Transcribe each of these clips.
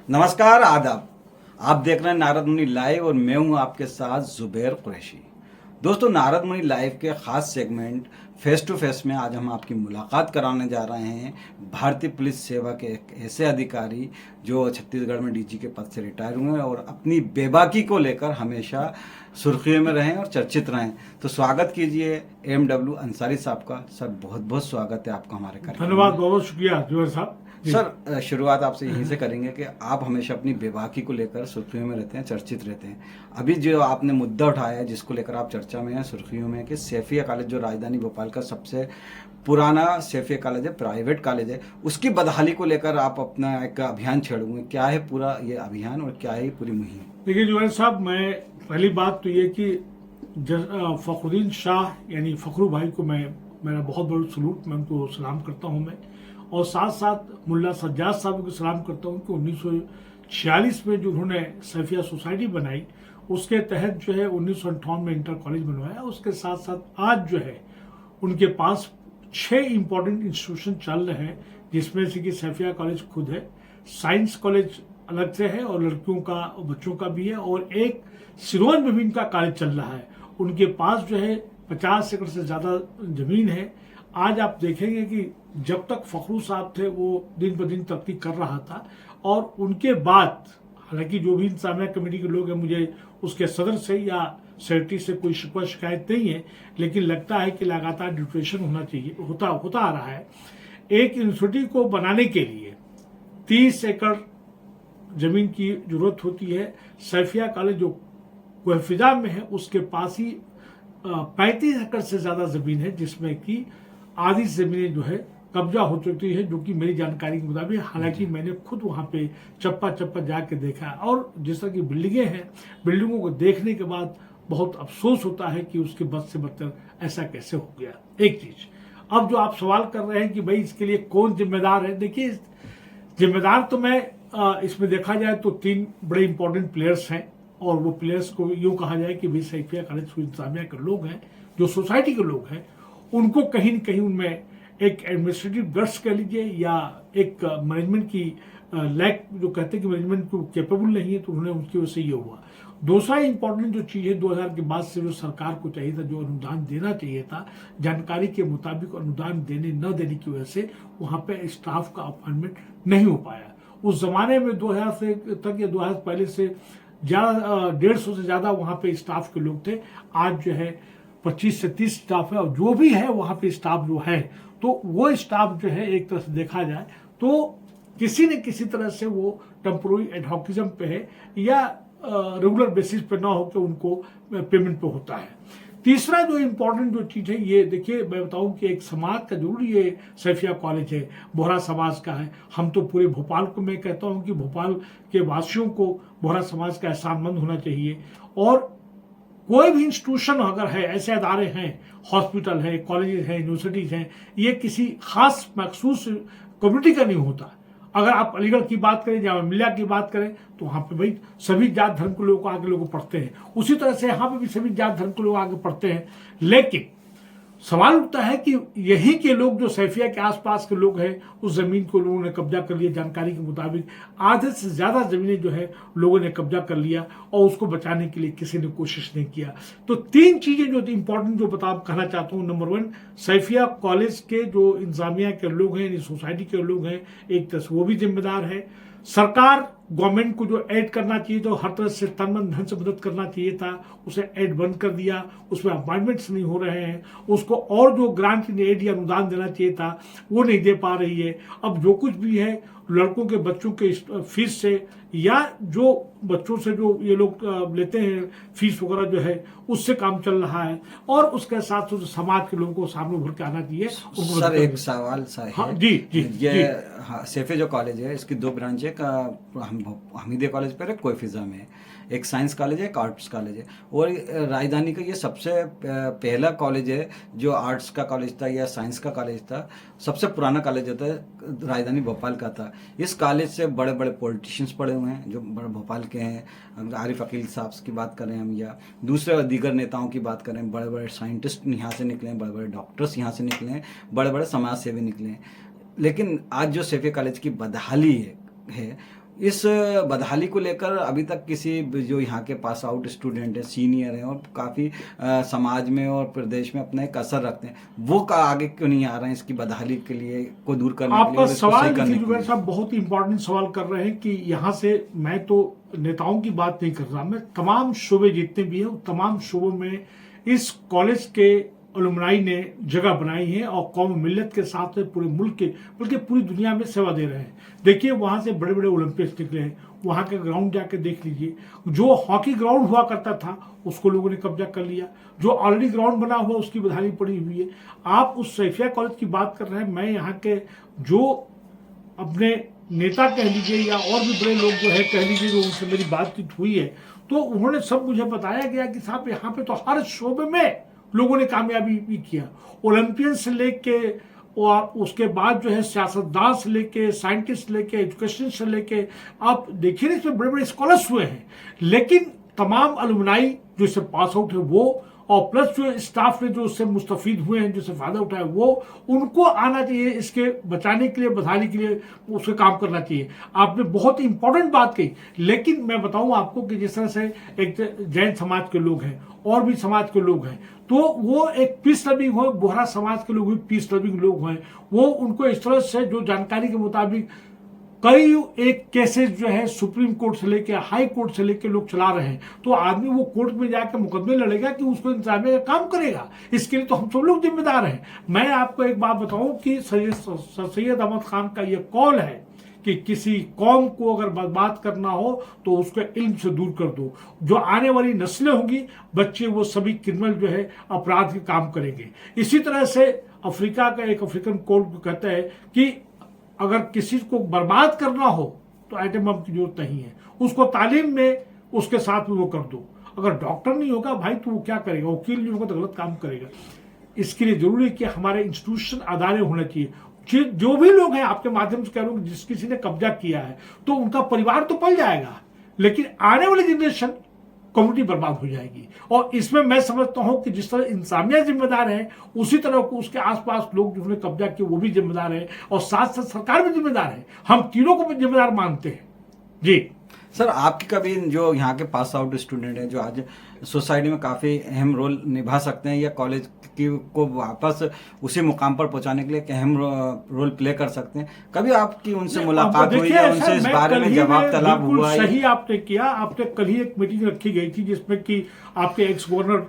नमस्कार आदाब। आप देख रहे हैं नारद मुनि लाइव और मैं हूं आपके साथ जुबैर कुरैशी। दोस्तों, नारद मुनि लाइव के खास सेगमेंट फेस टू फेस में आज हम आपकी मुलाकात कराने जा रहे हैं भारतीय पुलिस सेवा के एक ऐसे अधिकारी जो छत्तीसगढ़ में डीजी के पद से रिटायर हुए हैं और अपनी बेबाकी को लेकर हमेशा सुर्खियों में रहें और चर्चित रहें। तो स्वागत कीजिए MW अंसारी साहब का। सर, बहुत बहुत स्वागत है आपका हमारे कार्यक्रम में। धन्यवाद, बहुत शुक्रिया जुबैर साहब। सर, शुरुआत आपसे यहीं से करेंगे कि आप हमेशा अपनी बेबाकी को लेकर सुर्खियों में रहते हैं, चर्चित रहते हैं। अभी जो आपने मुद्दा उठाया है जिसको लेकर आप चर्चा में हैं, सुर्खियों में, कि सैफिया कॉलेज जो राजधानी भोपाल का सबसे पुराना सैफिया कॉलेज है, प्राइवेट कॉलेज है, उसकी बदहाली को लेकर आप अपना एक अभियान छेड़ेंगे। क्या है पूरा ये अभियान और क्या है पूरी मुहिम? देखिए जुबैर साहब, मैं पहली बात तो ये कि फखरुद्दीन शाह यानी फखरू भाई को मेरा बहुत बड़ा सलूट, मैं उनको सलाम करता हूँ मैं, और साथ साथ मुल्ला सज्जाद साहब को सलाम करता हूँ कि 1946 में जो उन्होंने सैफिया सोसाइटी बनाई उसके तहत जो है 1958 में इंटर कॉलेज बनवाया। उसके साथ साथ आज जो है उनके पास 6 इम्पोर्टेंट इंस्टीट्यूशन चल रहे हैं, जिसमें से कि सैफिया कॉलेज खुद है, साइंस कॉलेज अलग से है और लड़कियों का और बच्चों का भी है, और एक सिरोन में भी इनका कॉलेज चल रहा है। उनके पास जो है 50 एकड़ से ज़्यादा ज़मीन है। आज आप देखेंगे कि जब तक फखरू साहब थे वो दिन ब दिन तरक्की कर रहा था, और उनके बाद हालांकि जो भी इंतजामिया कमेटी के लोग हैं, मुझे उसके सदर से या सेक्रेटरी से कोई शिकवा शिकायत नहीं है, लेकिन लगता है कि लगातार ड्यूरेशन होना चाहिए, होता आ रहा है। एक यूनिवर्सिटी को बनाने के लिए 30 एकड़ जमीन की जरूरत होती है। सैफिया कॉलेज जो कोहफिजा में है उसके पास ही 35 एकड़ से ज्यादा जमीन है, जिसमें कि आधी जमीनें जो है कब्जा हो चुकी है, जो कि मेरी जानकारी के मुताबिक, हालांकि मैंने खुद वहां पे चप्पा चप्पा जाके देखा, और जिस तरह की बिल्डिंगें हैं, बिल्डिंगों को देखने के बाद बहुत अफसोस होता है कि उसके बद से बदतर ऐसा कैसे हो गया। एक चीज, अब जो आप सवाल कर रहे हैं कि भाई इसके लिए कौन जिम्मेदार है, देखिए जिम्मेदार तो मैं इसमें देखा जाए तो 3 बड़े इंपॉर्टेंट प्लेयर्स हैं, और वो प्लेयर्स को यूँ कहा जाए कि भाई सैफिया कॉलेज इंतजामिया के लोग हैं, जो सोसाइटी के लोग हैं, उनको कहीं न कहीं उनमें एक एडमिनिस्ट्रेटिव गट्स कह लीजिए या एक मैनेजमेंट की लैक, जो कहते हैं कि मैनेजमेंट को कैपेबल नहीं है, तो उन्होंने उनकी वजह से ये हुआ। दूसरा इंपॉर्टेंट जो चीज़ है, 2000 के बाद से जो सरकार को चाहिए था, जो अनुदान देना चाहिए था, जानकारी के मुताबिक अनुदान देने न देने की वजह से वहाँ पे स्टाफ का अपॉइंटमेंट नहीं हो पाया। उस जमाने में 2000 से तक या 2000 पहले से 150 से ज़्यादा वहाँ पे स्टाफ के लोग थे। आज जो है 25 से 30 स्टाफ है, और जो भी है वहाँ पे स्टाफ जो है, तो वो स्टाफ जो है एक तरह से देखा जाए तो किसी न किसी तरह से वो टेम्पोररी एडहॉकिज्म पे है या रेगुलर बेसिस पे ना होकर उनको पेमेंट पे होता है। तीसरा जो इम्पोर्टेंट जो चीज़ है, ये देखिए मैं बताऊं कि एक समाज का जरूर ये सैफिया कॉलेज है, बोहरा समाज का है। हम तो पूरे भोपाल को, मैं कहता हूं कि भोपाल के वासियों को बोहरा समाज का एहसानमंद होना चाहिए। और कोई भी इंस्टीट्यूशन अगर है, ऐसे अदारे हैं, हॉस्पिटल है, कॉलेजेस हैं, यूनिवर्सिटीज हैं, ये किसी खास मखसूस कम्युनिटी का नहीं होता। अगर आप अलीगढ़ की बात करें, जामिया मिल्लिया की बात करें, तो वहाँ पे भाई सभी जात धर्म के लोग आगे लोग पढ़ते हैं। उसी तरह से यहाँ पे भी सभी जात धर्म के लोग आगे पढ़ते हैं। लेकिन सवाल उठता है कि यही के लोग जो सैफिया के आसपास के लोग हैं, उस जमीन को लोगों ने कब्जा कर लिया। जानकारी के मुताबिक आधे से ज्यादा जमीनें जो है लोगों ने कब्जा कर लिया, और उसको बचाने के लिए किसी ने कोशिश नहीं किया। तो 3 चीजें जो इंपॉर्टेंट जो कहना चाहता हूँ। नंबर 1, सैफिया कॉलेज के जो इंतजामिया के लोग हैं, सोसाइटी के लोग हैं, एक तरह से वो भी जिम्मेदार है। सरकार गवर्नमेंट को जो ऐड करना चाहिए, तो हर तरह से तन मन धन से मदद करना चाहिए था, उसे ऐड बंद कर दिया, उसमें अपॉइंटमेंट्स नहीं हो रहे हैं। उसको और जो ग्रांट ऐड या अनुदान देना चाहिए था वो नहीं दे पा रही है। अब जो कुछ भी है लड़कों के बच्चों के फीस से, या जो बच्चों से जो ये लोग लेते हैं फीस वगैरह जो है, उससे काम चल रहा है। और उसके साथ साथ समाज के लोगों को सामने उभर के आना चाहिए। सर, एक सवाल सा है। हाँ, जी जी ये जी। सैफिया जो कॉलेज है, इसकी 2 ब्रांच है, हमीदिया कॉलेज पर है, कोहफिजा में एक साइंस कॉलेज है, एक आर्ट्स कॉलेज है। और राजधानी का ये सबसे पहला कॉलेज है जो आर्ट्स का कॉलेज था या साइंस का कॉलेज था। सबसे पुराना कॉलेज होता है राजधानी भोपाल का था। इस कॉलेज से बड़े बड़े पॉलिटिशियंस पढ़े हुए हैं जो बड़े भोपाल के हैं। आरिफ अकील साहब की बात करें हम, या दूसरे दीगर नेताओं की बात करें, बड़े बड़े साइंटिस्ट यहाँ से निकले हैं, बड़े बड़े डॉक्टर्स यहाँ से निकले हैं, बड़े बड़े समाज सेवी निकले हैं। लेकिन आज जो सैफिया कॉलेज की बदहाली है इस बदहाली को लेकर अभी तक किसी जो यहाँ के पास आउट स्टूडेंट है, सीनियर हैं और काफ़ी समाज में और प्रदेश में अपना एक असर रखते हैं, वो आगे क्यों नहीं आ रहे हैं इसकी बदहाली के लिए को दूर करने के लिए आपका और इसको सही सवाल करने देखिए के जुबैर लिए? साहब बहुत ही इंपॉर्टेंट सवाल कर रहे हैं कि यहाँ से मैं तो नेताओं की बात नहीं कर रहा, मैं तमाम शोबे जितने भी हैं उन तमाम शोबों में इस कॉलेज के अलुमनाई ने जगह बनाई है और कौम मिल्लत के साथ में पूरे मुल्क के बल्कि पूरी दुनिया में सेवा दे रहे हैं। देखिए वहाँ से बड़े बड़े ओलंपिक्स निकले हैं, वहाँ के ग्राउंड जाके देख लीजिए। जो हॉकी ग्राउंड हुआ करता था उसको लोगों ने कब्जा कर लिया, जो ऑलरेडी ग्राउंड बना हुआ उसकी बदहाली पड़ी हुई है। आप उस सैफिया कॉलेज की बात कर रहे हैं, मैं यहाँ के जो अपने नेता कह लीजिए या और भी बड़े लोग जो है कह लीजिए जो उनसे मेरी बातचीत हुई है तो उन्होंने सब मुझे बताया गया कि साहब यहाँ पे तो हर शोबे में लोगों ने कामयाबी भी किया, ओलंपियन से लेके और उसके बाद जो है सियासतदान से लेके साइंटिस्ट लेके एजुकेशन से लेके आप देखिए इसमें बड़े बड़े स्कॉलर्स हुए हैं। लेकिन तमाम अलुमनाई जो इससे पास आउट है वो और प्लस जो स्टाफ ने जो उससे मुस्तफीद हुए हैं, जिससे फायदा उठाया, वो उनको आना चाहिए इसके बचाने के लिए, बधाने के लिए उसके काम करना चाहिए। आपने बहुत ही इंपॉर्टेंट बात कही, लेकिन मैं बताऊं आपको कि जिस तरह से एक जैन समाज के लोग हैं और भी समाज के लोग हैं तो वो एक पीस लविंग हो, बोहरा समाज के लोग भी पीस लविंग लोग हैं, वो उनको इस तरह से जो जानकारी के मुताबिक कई एक केसेस जो है सुप्रीम कोर्ट से लेके हाई कोर्ट से लेके लोग चला रहे हैं, तो आदमी वो कोर्ट में जाकर मुकदमे लड़ेगा कि उसको इंतजामिया का काम करेगा, इसके लिए तो हम सब लोग जिम्मेदार हैं। मैं आपको एक बात बताऊं कि सैयद अहमद खान का ये कॉल है कि किसी कौम को अगर बर्बाद करना हो तो उसको इल्म से दूर कर दो, जो आने वाली नस्लें होंगी बच्चे वो सभी क्रिमिनल जो है अपराध के काम करेंगे। इसी तरह से अफ्रीका का एक अफ्रीकन कोड कहता है कि अगर किसी को बर्बाद करना हो तो एटम बम की जरूरत नहीं है, उसको तालीम में उसके साथ में वो कर दो। अगर डॉक्टर नहीं होगा भाई तो वो क्या करेगा, वकील नहीं होगा तो गलत काम करेगा। इसके लिए जरूरी है कि हमारे इंस्टीट्यूशन अदारे होने चाहिए। जो भी लोग हैं आपके माध्यम से कह रहा हूं, जिस किसी ने कब्जा किया है तो उनका परिवार तो पल जाएगा, लेकिन आने वाली जनरेशन कम्युनिटी बर्बाद हो जाएगी। और इसमें मैं समझता हूं कि जिस तरह इंसानियत जिम्मेदार है उसी तरह को उसके आसपास लोग जिन्होंने कब्जा किया वो भी जिम्मेदार है और साथ साथ सरकार भी जिम्मेदार है। हम तीनों को भी जिम्मेदार मानते हैं। जी सर, आपकी कभी जो यहाँ के पास आउट स्टूडेंट हैं जो आज सोसाइटी में काफ़ी अहम रोल निभा सकते हैं या कॉलेज की को वापस उसी मुकाम पर पहुंचाने के लिए एक अहम रोल प्ले कर सकते हैं, कभी आपकी उनसे मुलाकात हुई या उनसे इस बारे में जवाब तलब हुआ? सही आपने किया, आपने कल ही एक मीटिंग रखी गई थी जिसमें कि आपके एक्स गवर्नर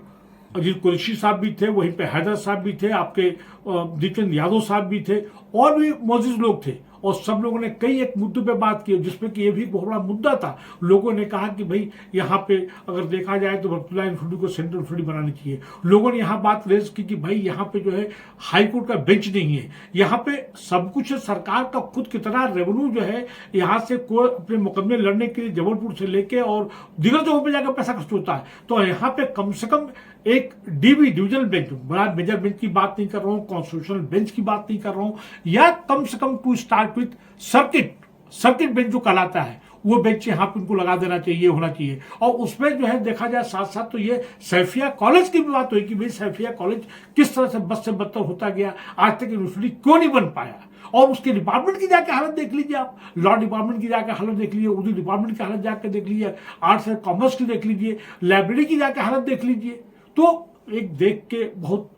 अजीत कुरैशी साहब भी थे, वहीं पे हैदर साहब भी थे, आपके दीपचंद यादव साहब भी थे और भी मौजूद लोग थे और सब लोगों ने कई एक मुद्दों पे बात की जिसमें कि ये भी बहुत बड़ा मुद्दा था। लोगों ने कहा कि भाई यहाँ पे अगर देखा जाए तो बरकतुल्लाह यूनिवर्सिटी को सेंट्रल यूनिवर्सिटी बनानी चाहिए। लोगों ने यहाँ बात रेज की कि भाई यहाँ पे जो है हाई कोर्ट का बेंच नहीं है, यहाँ पे सब कुछ सरकार का खुद कितना रेवेन्यू जो है यहाँ से कोई अपने मुकदमे लड़ने के लिए जबलपुर से लेके और दीगर जगहों पर जाकर पैसा खर्च होता है। तो यहाँ पे कम से कम एक डीबी डिविजनल बेंच, बड़ा मेजर बेंच की बात नहीं कर रहा हूँ, कॉन्स्टिट्यूशनल बेंच की बात नहीं कर रहा हूँ, या कम से कम to start with circuit bench जो कहलाता है वो बेंच यहाँ पे उनको लगा देना चाहिए, होना चाहिए। और उसमें जो है देखा जाए साथ साथ तो ये सैफिया कॉलेज की भी बात हुई कि भाई सैफिया कॉलेज किस तरह से बद से बदतर होता गया, आज तक यूनिवर्सिटी क्यों नहीं बन पाया। और उसके डिपार्टमेंट की जाके हालत देख लीजिए, आप लॉ डिपार्टमेंट की जाके हालत देख लीजिए, उर्दू डिपार्टमेंट की हालत जाके देख लीजिए, आर्ट्स एंड कॉमर्स की देख लीजिए, लाइब्रेरी की जाके हालत देख लीजिए। तो एक देख के बहुत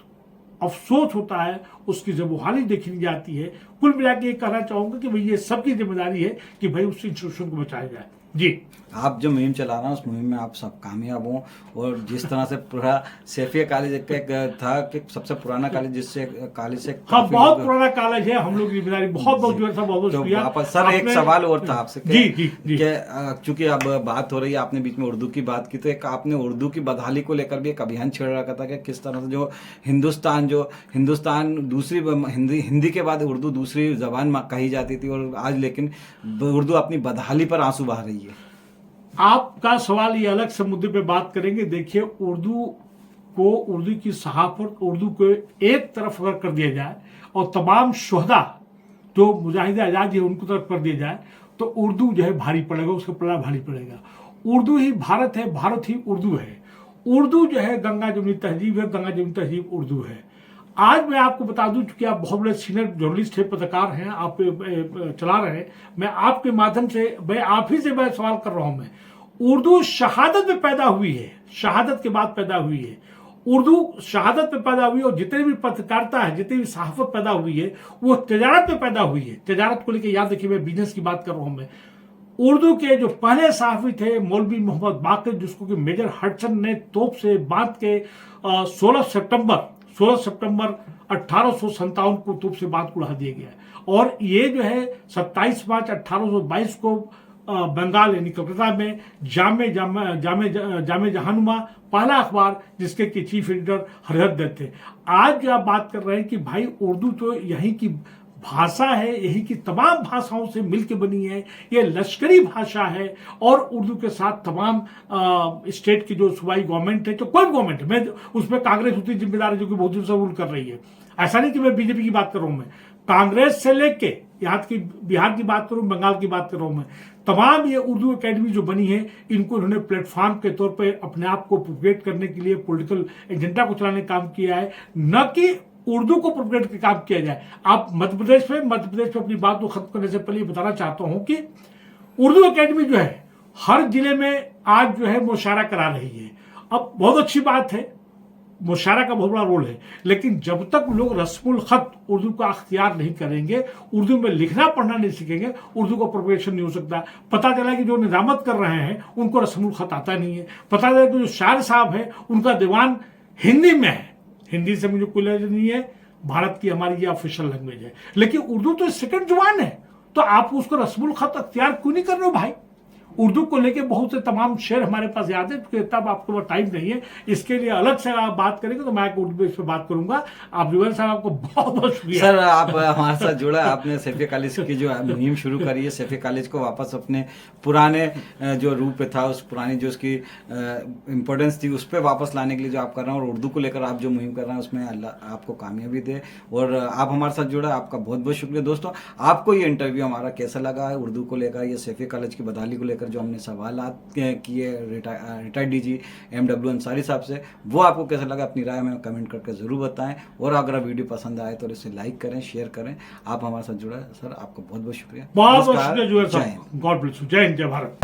अफसोस होता है, उसकी जब बहाली देखी जाती है। कुल मिला के ये कहना चाहूंगा कि भाई ये सबकी जिम्मेदारी है कि भाई उस इंस्टीट्यूशन को बचाया जाए। जी आप जो मुहिम चला रहे हैं उस मुहिम में आप सब कामयाब हों और जिस तरह से पूरा सैफिया कॉलेज एक था कि सबसे पुराना कॉलेज जिससे कॉलेज से हाँ बहुत पुराना कॉलेज है, हम लोग की जिम्मेदारी बहुत बहुत बहुत तो शुक्रिया। वापस सर एक सवाल और था आपसे जी जी जी चूंकि अब बात हो रही है, आपने बीच में उर्दू की बात की तो एक आपने उर्दू की बदहाली को लेकर भी एक अभियान छेड़ रखा था कि किस तरह से जो हिंदुस्तान दूसरी हिंदी के बाद उर्दू दूसरी जबान कही जाती थी और आज लेकिन उर्दू अपनी बदहाली पर आंसू बहा रही है। आपका सवाल ये अलग से मुद्दे पे बात करेंगे। देखिए उर्दू की सहाफत, उर्दू को एक तरफ अगर कर दिया जाए और तमाम शुहदा जो मुजाहिदे आजाद है उनको तरफ कर दिया जाए तो उर्दू जो है भारी पड़ेगा, उसका पल्ला भारी पड़ेगा। उर्दू ही भारत है, भारत ही उर्दू है। उर्दू जो है गंगा जमुनी तहजीब है, गंगा जमुनी तहजीब उर्दू है। आज मैं आपको बता दूं, चूंकि आप बहुत बड़े सीनियर जर्नलिस्ट हैं, पत्रकार हैं, आप चला रहे हैं, मैं आपके माध्यम से, मैं आप ही से मैं सवाल कर रहा हूं। मैं उर्दू शहादत में पैदा हुई है, शहादत के बाद पैदा हुई है उर्दू, शहादत में पैदा हुई है। और जितनी भी पत्रकारिता है, जितनी भी सहाफत पैदा हुई है, वो तजारत में पैदा हुई है। तजारत को लेकर याद रखिए, मैं बिजनेस की बात कर रहा हूं। मैं उर्दू के जो पहले सहाफी थे मौलवी मोहम्मद बाकिर, जिसको कि मेजर हडसन ने तोप से बांध के 16 सितंबर 1857 को तोप से बांध को उड़ा दिया गया। और ये जो है 27 मार्च 1822 को बंगाल यानी कलकत्ता में जामे जहानुमा पहला अखबार, जिसके कि चीफ एडिटर हरिहर दत्त थे। आज जो आप बात कर रहे हैं कि भाई उर्दू तो यहीं की भाषा है, यही की तमाम भाषाओं से मिलकर बनी है, ये लश्करी भाषा है। और उर्दू के साथ तमाम स्टेट की जो सूबाई गवर्नमेंट है, तो कोई गवर्नमेंट है, मैं उसमें कांग्रेस उतनी जिम्मेदार है जो कि बहुत दिन से रूल कर रही है। ऐसा नहीं कि मैं बीजेपी की बात कर रहा हूं, मैं कांग्रेस से लेके यहाँ की बिहार की बात करूं, बंगाल की बात कर रहा हूं, मैं तमाम ये उर्दू एकेडमी जो बनी है, इनको इन्होंने प्लेटफॉर्म के तौर पे अपने आप को प्रोपेगेट करने के लिए, पॉलिटिकल एजेंडा को चलाने का काम किया है, न कि उर्दू को प्रोपेगेट का काम किया जाए। आप मध्य प्रदेश में अपनी बात को खत्म करने से पहले बताना चाहता हूं कि उर्दू एकेडमी जो है हर जिले में आज जो है मुशायरा करा रही है। अब बहुत अच्छी बात है, मुशायरा का बहुत बड़ा रोल है, लेकिन जब तक लोग रस्मुल खत उर्दू का अख्तियार नहीं करेंगे, उर्दू में लिखना पढ़ना नहीं सीखेंगे, उर्दू का प्रोपेगेशन नहीं हो सकता। पता चला कि जो निजामत कर रहे हैं उनको रस्मुल खत आता नहीं है। पता चला कि जो शायर साहब है उनका दीवान हिंदी में है, हिंदी से मुझे कोई लर्ज नहीं है, भारत की हमारी ये ऑफिशियल लैंग्वेज है, लेकिन उर्दू तो सेकंड जुबान है। तो आप उसको रस्मुल खत अख्तियार क्यों नहीं कर रहे हो भाई? उर्दू को लेके बहुत से तमाम शेर हमारे पास याद है, क्योंकि तब आपको टाइम नहीं है, इसके लिए अलग से आप बात करेंगे तो मैं उर्दू इस पर बात करूंगा। आप रिवर साहब, आपको बहुत बहुत शुक्रिया सर, आप हमारे साथ जुड़ा, आपने सैफी कॉलेज की जो मुहिम शुरू करी है, सैफी कॉलेज को वापस अपने पुराने जो रूप पे था, उस पुरानी जो उसकी इम्पोर्टेंस थी, उस पर वापस लाने के लिए जो आप कर रहे हैं, और उर्दू को लेकर आप जो मुहिम कर रहे हैं, उसमें अल्लाह आपको कामयाबी दे। और आप हमारे साथ जुड़ा, आपका बहुत बहुत शुक्रिया। दोस्तों, आपको ये इंटरव्यू हमारा कैसा लगा है, उर्दू को लेकर, ये सैफी कॉलेज की बदहाली को लेकर जो हमने सवाल किए रिटायर्ड डीजी MW अंसारी साहब से, वो आपको कैसा लगा, अपनी राय में कमेंट करके जरूर बताएं। और अगर वीडियो पसंद आए तो इसे लाइक करें, शेयर करें। आप हमारे साथ जुड़ा सर, आपको बहुत बहुत शुक्रिया। बहुत बहुत शुक्रिया। God bless you. जय हिंद, जय भारत।